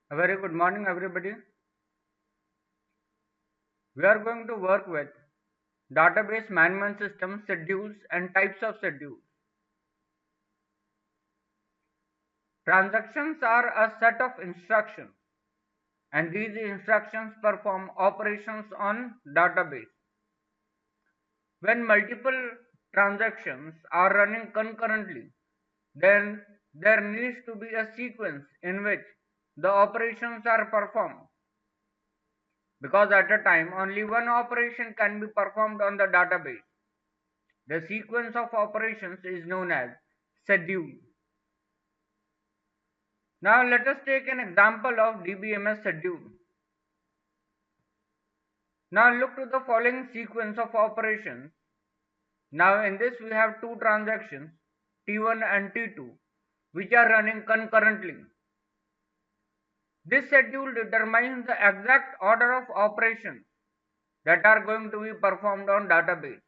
A very good morning, everybody. We are going to work with database management system schedules and types of schedules. Transactions are a set of instructions, and these instructions perform operations on database. When multiple transactions are running concurrently, then there needs to be a sequence in which the operations are performed, because at a time only one operation can be performed on the database. The sequence of operations is known as schedule. Now let us take an example of DBMS schedule. Now look to the following sequence of operations. Now in this we have two transactions, T1 and T2, which are running concurrently. This schedule determines the exact order of operations that are going to be performed on database.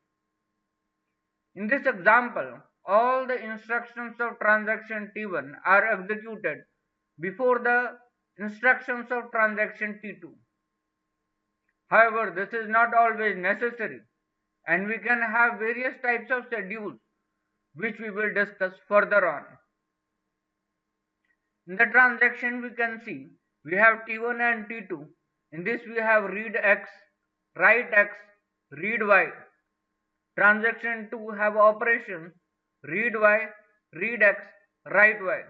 In this example, all the instructions of transaction T1 are executed before the instructions of transaction T2. However, this is not always necessary, and we can have various types of schedules which we will discuss further on. In the transaction we can see we have T1 and T2. In this we have read X, write X, read Y. Transaction 2 have operations read Y, read X, write Y.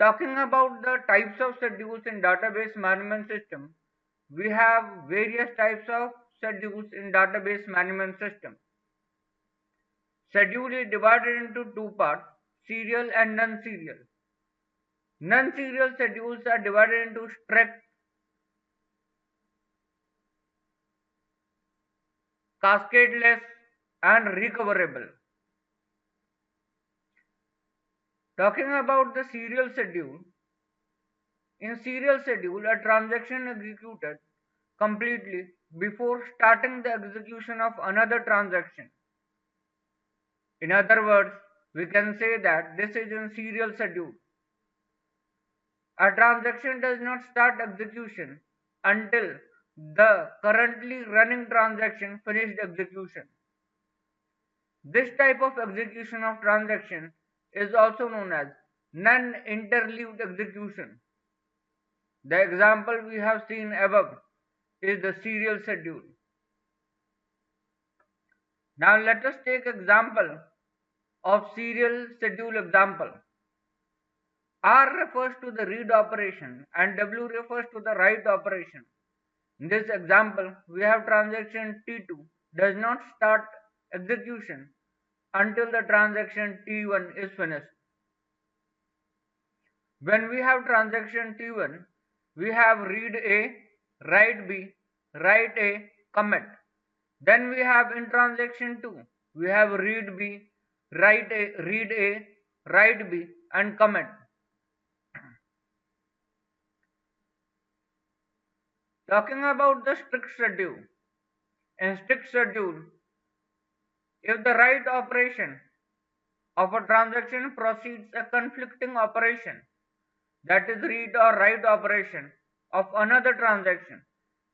Talking about the types of schedules in database management system, we have various types of schedules in database management system. Schedule is divided into two parts, serial and non-serial. Non-serial schedules are divided into strict, cascadeless, and recoverable. Talking about the serial schedule, in serial schedule, a transaction executed completely before starting the execution of another transaction. In other words, we can say that this is in serial schedule. A transaction does not start execution until the currently running transaction finished execution. This type of execution of transaction is also known as non-interleaved execution. The example we have seen above is the serial schedule. Now let us take example of serial schedule example. R refers to the read operation and W refers to the write operation. In this example, we have transaction T2 does not start execution until the transaction T1 is finished. When we have transaction T1, we have read A, write B, write A, commit. Then we have in transaction 2, we have read B, write A, write B, and commit. Talking about the strict schedule. In strict schedule, if the write operation of a transaction precedes a conflicting operation, that is read or write operation of another transaction,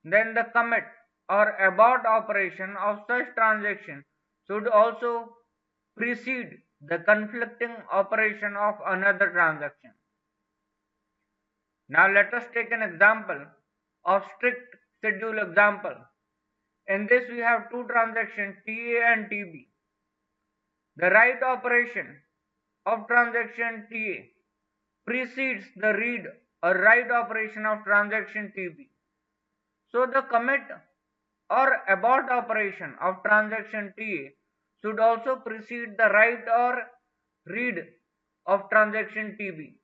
then the commit or abort operation of such transaction should also precede the conflicting operation of another transaction. Now let us take an example of strict schedule example. In this we have two transactions TA and TB. The write operation of transaction TA precedes the read or write operation of transaction TB. So the commit or abort operation of transaction TA should also precede the write or read of transaction TB.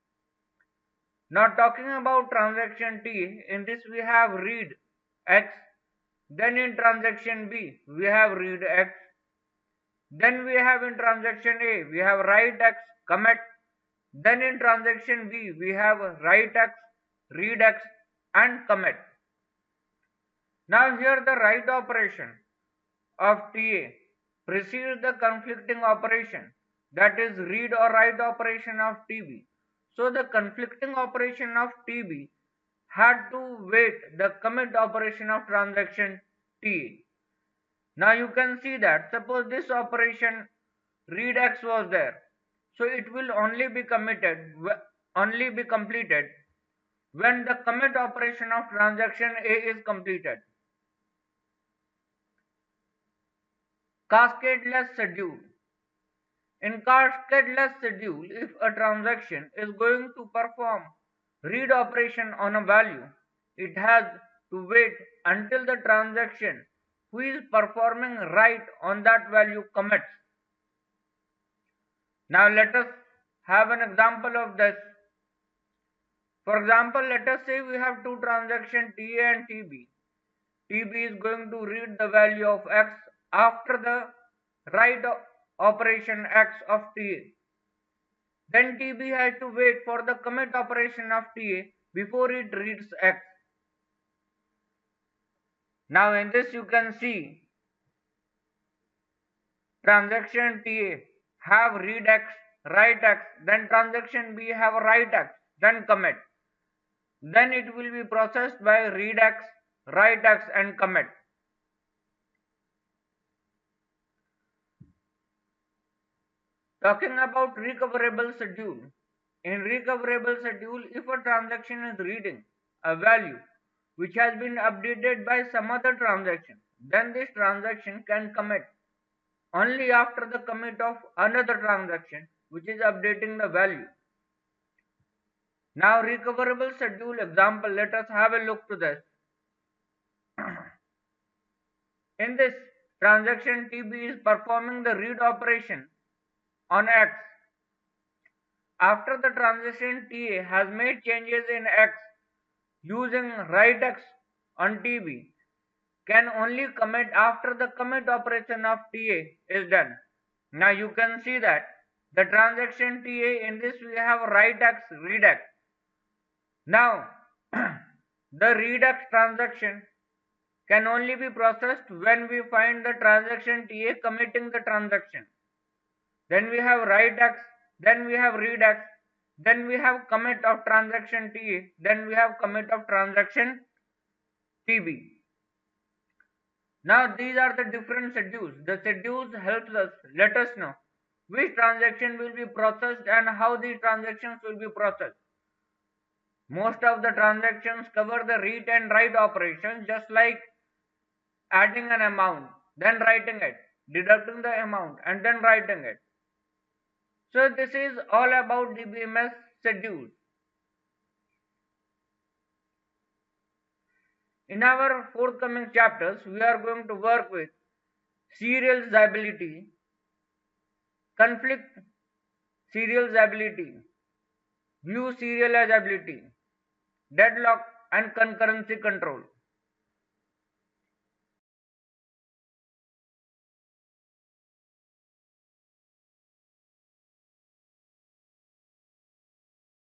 Now talking about transaction T, in this we have read X, then in transaction B we have read X, then we have in transaction A we have write X, commit, then in transaction B we have write X, read X, and commit. Now here the write operation of TA precedes the conflicting operation, that is read or write operation of TB. So the conflicting operation of TB had to wait the commit operation of transaction T. Now you can see that suppose this operation read X was there. So it will only be only be completed when the commit operation of transaction A is completed. Cascadeless schedule. In cascadeless schedule, if a transaction is going to perform read operation on a value, it has to wait until the transaction who is performing write on that value commits. Now let us have an example of this. For example, let us say we have two transactions TA and TB. TB is going to read the value of X after the write operation X of TA. Then TB has to wait for the commit operation of TA before it reads X. Now in this you can see transaction TA have read X, write X, then transaction B have write X, then commit. Then it will be processed by read X, write X and commit. Talking about recoverable schedule. In recoverable schedule, if a transaction is reading a value which has been updated by some other transaction, then this transaction can commit only after the commit of another transaction which is updating the value. Now recoverable schedule example, let us have a look to this. In this transaction TB is performing the read operation on X. After the transaction TA has made changes in X using write X on TB, can only commit after the commit operation of TA is done. Now you can see that the transaction TA in this we have write X, read X. Now the read X transaction can only be processed when we find the transaction TA committing the transaction. Then we have write X, then we have read X, then we have commit of transaction TA, then we have commit of transaction TB. Now these are the different schedules. The schedules helps us, let us know which transaction will be processed and how these transactions will be processed. Most of the transactions cover the read and write operations, just like adding an amount, then writing it, deducting the amount and then writing it. So this is all about DBMS schedules. In our forthcoming chapters, we are going to work with serializability, conflict serializability, view serializability, deadlock and concurrency control.